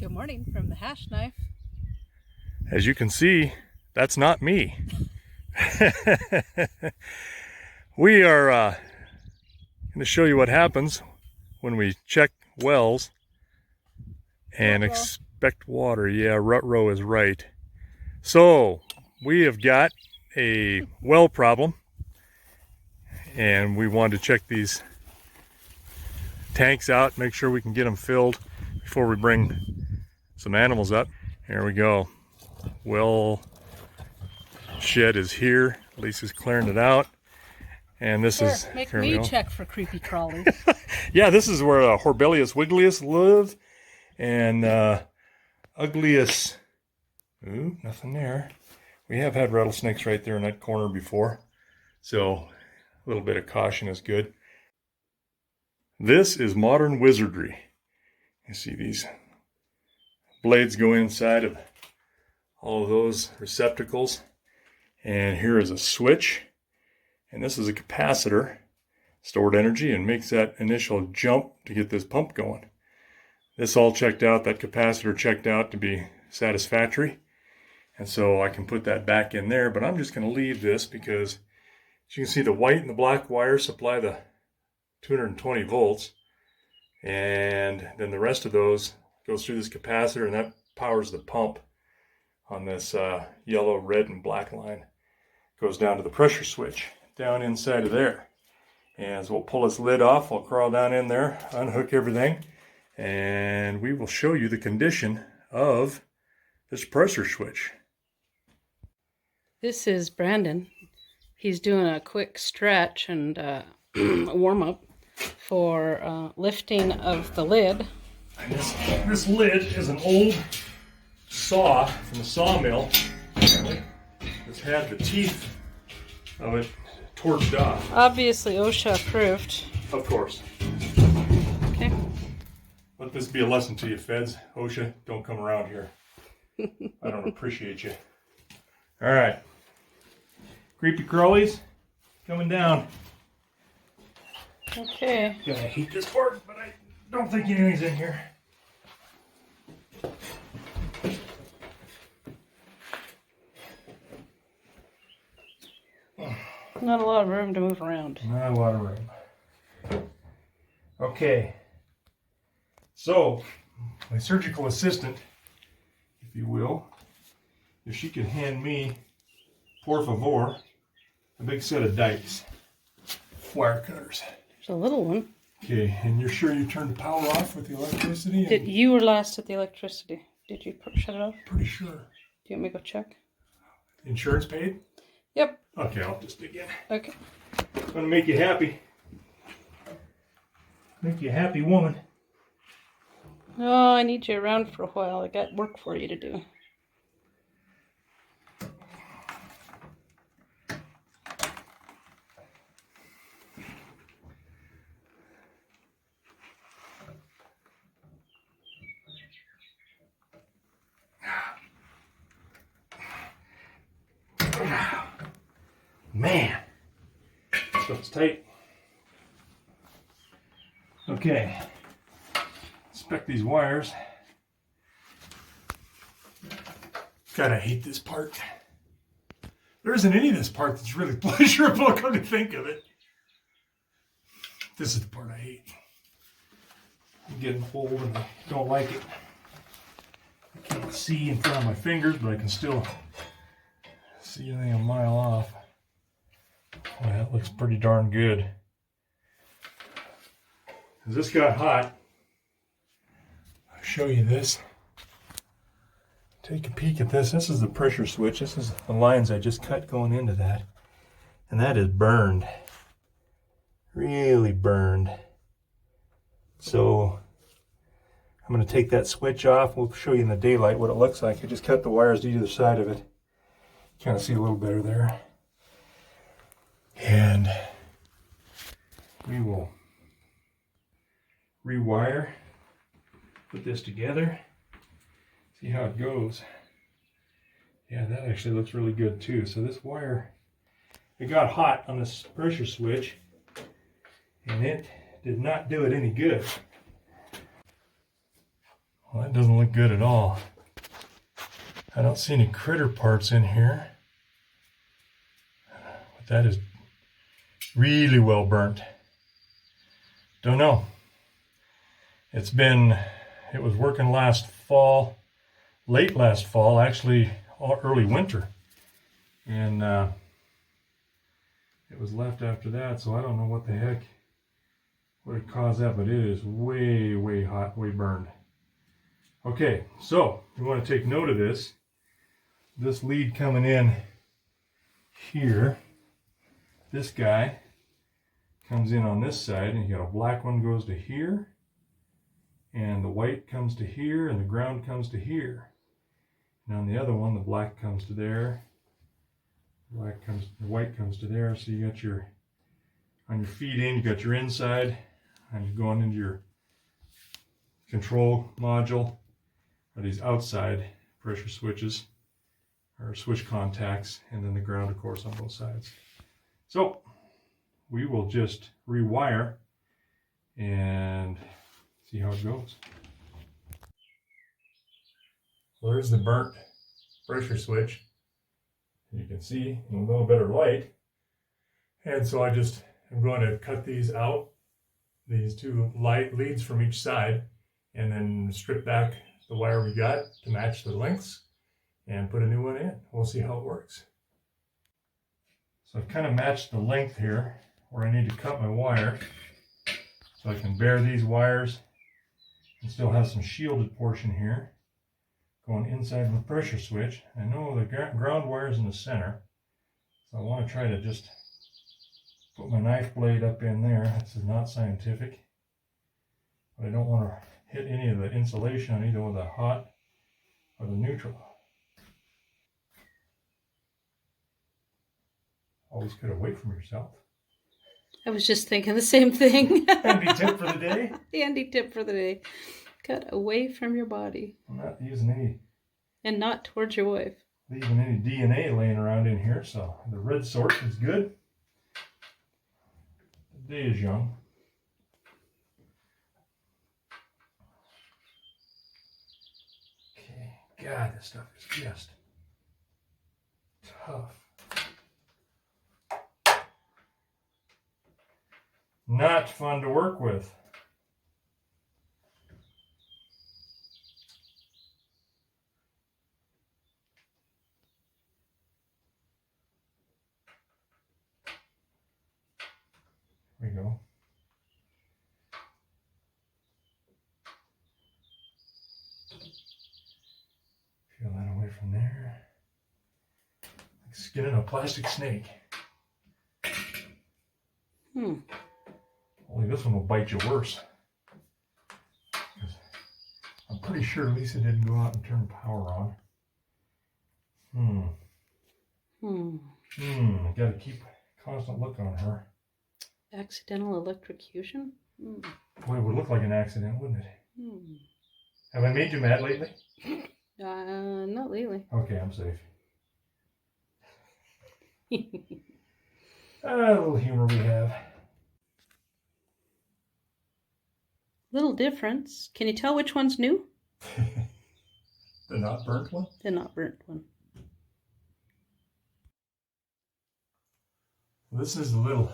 Good morning from the Hashknife. As you can see, that's not me. We are going to show you what happens when we check wells and expect water. Yeah, rut row is right. So we have got a well problem, and we wanted to check these tanks out, make sure we can get them filled before we bring some animals up. Here we go. Well shed is here. Lisa's clearing it out. And this is, make me check for creepy crawlies. yeah, this is where Hornbellius wiggelius live, and ugliest. Ooh, nothing there. We have had rattlesnakes right there in that corner before, so a little bit of caution is good. This is modern wizardry. You see these blades go inside of all of those receptacles, and here is a switch. And this is a capacitor, stored energy, and makes that initial jump to get this pump going. This all checked out, that capacitor checked out to be satisfactory. And so I can put that back in there, but I'm just going to leave this because as you can see, the white and the black wire supply the 220 volts. And then the rest of those goes through this capacitor, and that powers the pump on this yellow, red, and black line. Goes down to the pressure switch down inside of there. And so we'll pull this lid off, we'll crawl down in there, unhook everything, and we will show you the condition of this pressure switch. This is Brandon. He's doing a quick stretch and a warm-up for lifting of the lid. And this lid is an old saw from the sawmill. It's had the teeth of it torched off. Obviously OSHA approved. Of course. Okay. Let this be a lesson to you, feds. OSHA, don't come around here. I don't appreciate you. All right. Creepy crawlies coming down. Okay. Gonna heat this part, but I don't think anything's in here. Not a lot of room to move around. Not a lot of room. Okay. So, my surgical assistant, if you will, if she could hand me, por favor, a big set of dikes, wire cutters. There's a little one. Okay, and you're sure you turned the power off with the electricity? You were last at the electricity. Did you shut it off? Pretty sure. Do you want me to go check? Insurance paid? Yep. Okay, I'll just dig in. Okay. I'm gonna make you happy. Make you a happy woman. Oh, I need you around for a while. I got work for you to do. Man, stuff's tight. Okay, inspect these wires. God, I hate this part. There isn't any of this part that's really pleasurable, come to think of it. This is the part I hate. I'm getting old and I don't like it. I can't see in front of my fingers, but I can still see anything a mile off. Boy, that looks pretty darn good. As this got hot, I'll show you this. Take a peek at this. This is the pressure switch. This is the lines I just cut going into that. And that is burned. Really burned. So I'm going to take that switch off. We'll show you in the daylight what it looks like. I just cut the wires to either side of it. Kind of see a little better there. And we will rewire, put this together, see how it goes. Yeah, that actually looks really good too. So this wire, it got hot on this pressure switch and it did not do it any good. Well, that doesn't look good at all. I don't see any critter parts in here. But that is really well burnt. Don't know. It was working last fall, late last fall, actually early winter. And it was left after that, so I don't know what the heck would cause that, but it is way, way hot, way burned. Okay, so you want to take note of this. This lead coming in here, this guy comes in on this side, and you got a black one goes to here, and the white comes to here, and the ground comes to here. And on the other one, the black comes to there, the white comes to there. So you got your, on your feed in, you got your inside, and you're going into your control module, or these outside pressure switches, or switch contacts, and then the ground, of course, on both sides. So we will just rewire and see how it goes. So there's the burnt pressure switch. You can see in a little better light. And so I'm going to cut these out, these two light leads from each side, and then strip back the wire we got to match the lengths and put a new one in. We'll see how it works. So I've kind of matched the length here where I need to cut my wire so I can bare these wires and still have some shielded portion here going inside the pressure switch. I know the ground wire is in the center, so I want to try to just put my knife blade up in there. This is not scientific, but I don't want to hit any of the insulation on either with the hot or the neutral. Always cut away from yourself. I was just thinking the same thing. Handy tip for the day. Handy tip for the day. Cut away from your body. I'm not using any. And not towards your wife. Leaving any DNA laying around in here, so the red sort is good. The day is young. Okay, God, this stuff is just tough. Not fun to work with. There we go. Peel that away from there. Like skinning a plastic snake. Only this one will bite you worse. I'm pretty sure Lisa didn't go out and turn power on. I gotta keep a constant look on her. Accidental electrocution? Boy, it would look like an accident, wouldn't it? Have I made you mad lately? Not lately. Okay, I'm safe. A little humor we have. Little difference. Can you tell which one's new? The not burnt one? The not burnt one. This is a little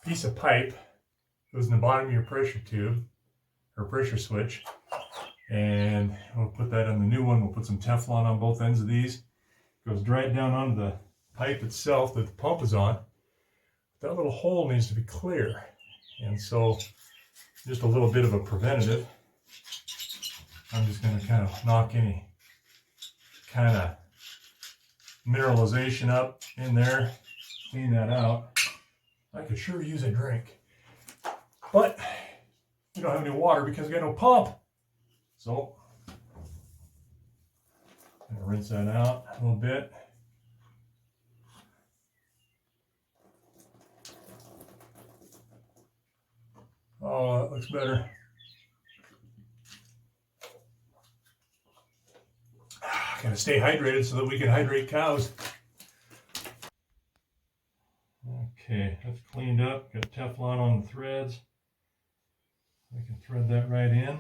piece of pipe that goes in the bottom of your pressure tube or pressure switch, and we'll put that on the new one. We'll put some Teflon on both ends of these. It goes right down onto the pipe itself that the pump is on. That little hole needs to be clear, and so just a little bit of a preventative. I'm just going to kind of knock any kind of mineralization up in there, clean that out. I could sure use a drink, but we don't have any water because we got no pump. So I'm going to rinse that out a little bit. Oh, that looks better. Gotta stay hydrated so that we can hydrate cows. Okay, that's cleaned up. Got Teflon on the threads. I can thread that right in.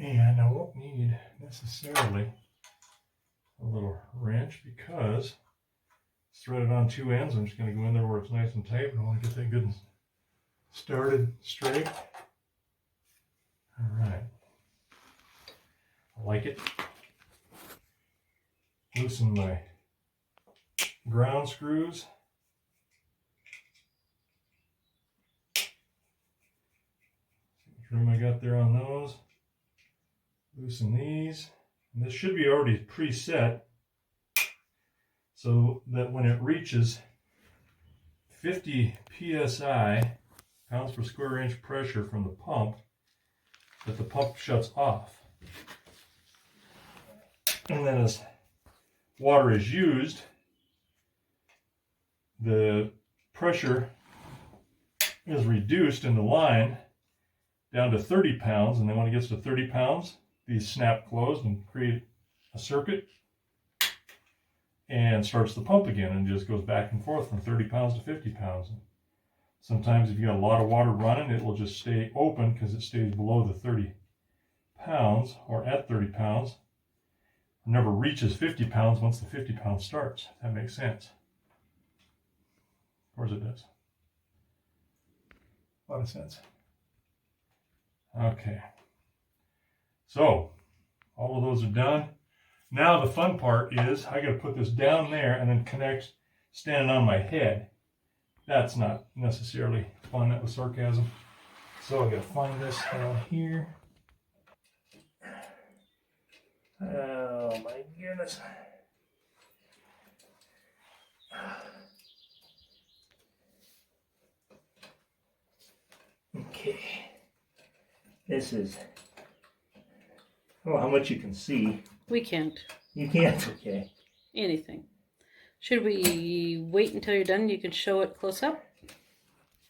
And I won't need necessarily a little wrench because it's threaded on two ends. I'm just going to go in there where it's nice and tight, and I want to get that good and started straight. All right. I like it. Loosen my ground screws. See what room I got there on those. Loosen these. And this should be already preset so that when it reaches 50 psi, pounds per square inch pressure from the pump, that the pump shuts off. And then as water is used, the pressure is reduced in the line down to 30 pounds. And then when it gets to 30 pounds, these snap closed and create a circuit and starts the pump again, and just goes back and forth from 30 pounds to 50 pounds. Sometimes if you got a lot of water running, it will just stay open because it stays below the 30 pounds or at 30 pounds. It never reaches 50 pounds once the 50 pounds starts. If that makes sense. Of course it does. A lot of sense. Okay. So, all of those are done. Now the fun part is I got to put this down there and then connect standing on my head. That's not necessarily fun. That was sarcasm. So I got to find this down here. Oh my goodness. Okay. This is, oh, how much you can see. We can't. You can't? Okay. Anything. Should we wait until you're done? You can show it close up?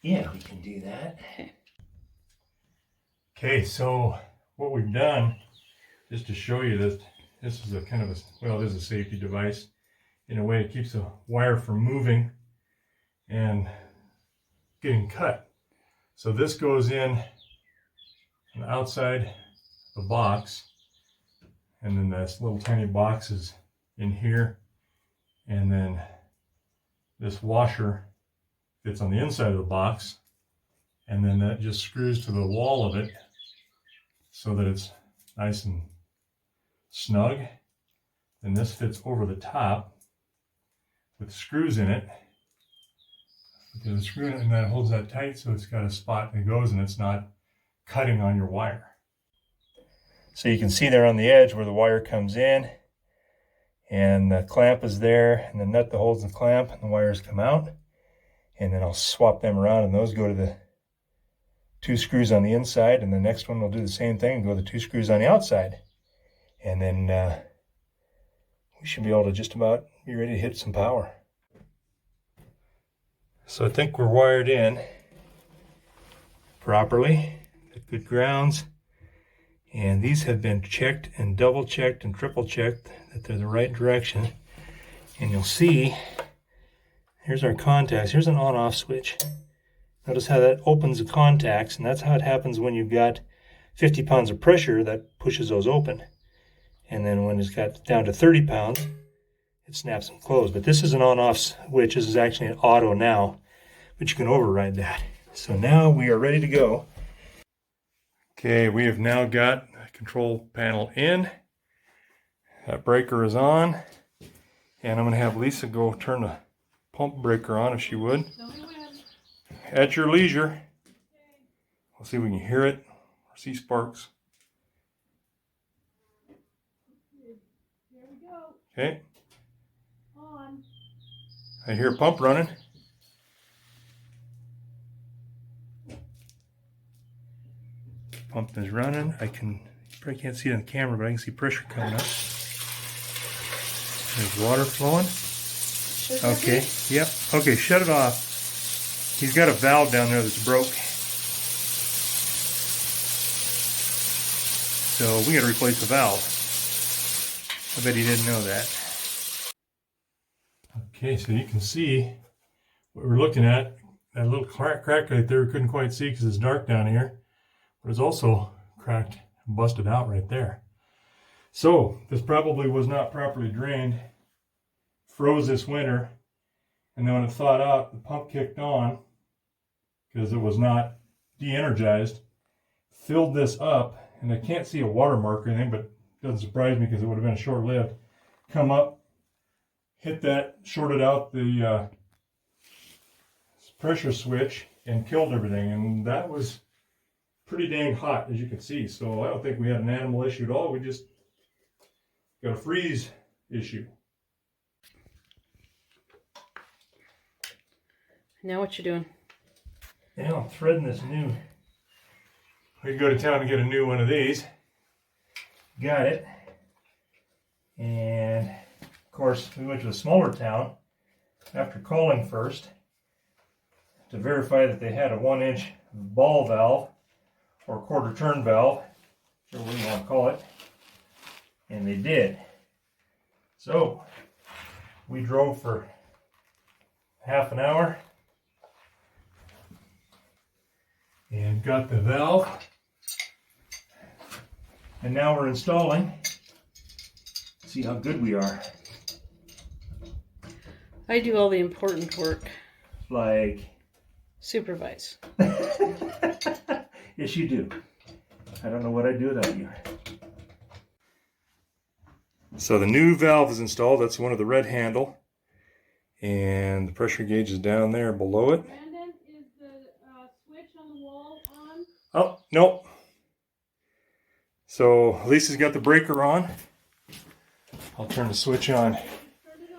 Yeah, we can do that. Okay. Okay, so what we've done, just to show you that this is a kind of a, well, it is a safety device. In a way, it keeps the wire from moving and getting cut. So this goes in on the outside of the box, and then this little tiny box is in here, and then this washer fits on the inside of the box, and then that just screws to the wall of it so that it's nice and snug. Then this fits over the top with screws in it. There's a screw in it, and that holds that tight so it's got a spot that goes and it's not cutting on your wire. So you can see there on the edge where the wire comes in, and the clamp is there, and the nut that holds the clamp, and the wires come out. And then I'll swap them around, and those go to the two screws on the inside, and the next one will do the same thing and go to the two screws on the outside. And then we should be able to just about be ready to hit some power. So I think we're wired in properly, at good grounds. And these have been checked and double checked and triple checked that they're the right direction. And you'll see, here's our contacts. Here's an on-off switch. Notice how that opens the contacts, and that's how it happens when you've got 50 pounds of pressure that pushes those open. And then when it's got down to 30 pounds, it snaps them closed. But this is an on-off switch. This is actually an auto now, but you can override that. So now we are ready to go. Okay, we have now got the control panel in. That breaker is on. And I'm going to have Lisa go turn the pump breaker on if she would. At your leisure. We'll see if we can hear it or see sparks. Here we go. Okay. On. I hear a pump running. Pump is running. You probably can't see it on the camera, but I can see pressure coming up. There's water flowing. Okay, yep. Okay, shut it off. He's got a valve down there that's broke. So we gotta replace the valve. I bet he didn't know that. Okay, so you can see what we're looking at. That little crack right there we couldn't quite see because it's dark down here. But it's also cracked busted out right there. So this probably was not properly drained, froze this winter, and then when it thawed out, the pump kicked on because it was not de-energized, filled this up, and I can't see a watermark or anything, but it doesn't surprise me because it would have been short-lived. Come up, hit that, shorted out the pressure switch, and killed everything, and that was pretty dang hot, as you can see. So I don't think we had an animal issue at all. We just got a freeze issue. Now what you doing? Now I'm threading this new. We could go to town and get a new one of these. Got it. And of course, we went to a smaller town after calling first to verify that they had a 1-inch ball valve or quarter turn valve, whichever you want to call it. And they did. So we drove for half an hour and got the valve. And now we're installing. See how good we are. I do all the important work. Like Supervise. yes, you do. I don't know what I'd do without you. So the new valve is installed. That's one of the red handle. And the pressure gauge is down there below it. Brandon, is the switch on the wall on? Oh, no. So Lisa's got the breaker on. I'll turn the switch on. Turn it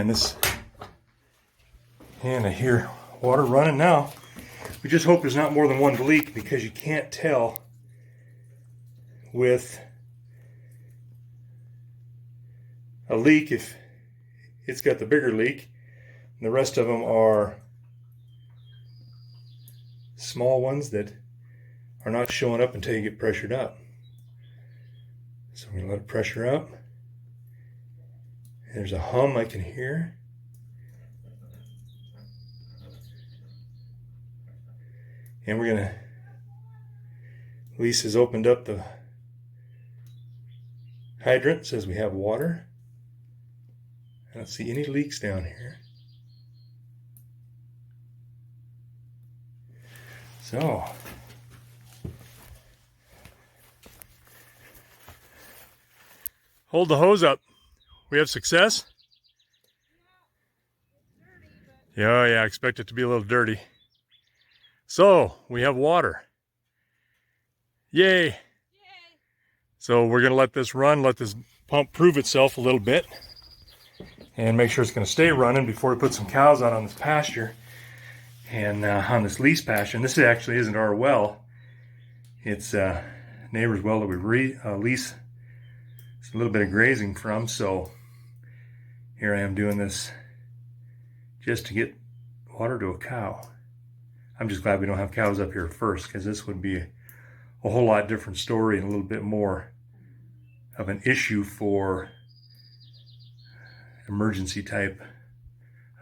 on. And I hear water running now. We just hope there's not more than one leak because you can't tell with a leak if it's got the bigger leak. And the rest of them are small ones that are not showing up until you get pressured up. So I'm going to let it pressure up. There's a hum I can hear. And we're going to, Lisa's opened up the hydrant, says we have water. I don't see any leaks down here. So, hold the hose up. We have success? Yeah, oh yeah, I expect it to be a little dirty. So, we have water. Yay! Yay! So we're going to let this run, let this pump prove itself a little bit, and make sure it's going to stay running before we put some cows out on this pasture, and on this lease pasture. And this actually isn't our well. It's neighbor's well that we lease a little bit of grazing from. So here I am doing this just to get water to a cow. I'm just glad we don't have cows up here first, because this would be a whole lot different story and a little bit more of an issue for emergency type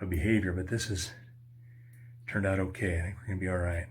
of behavior. But this has turned out okay. I think we're going to be all right.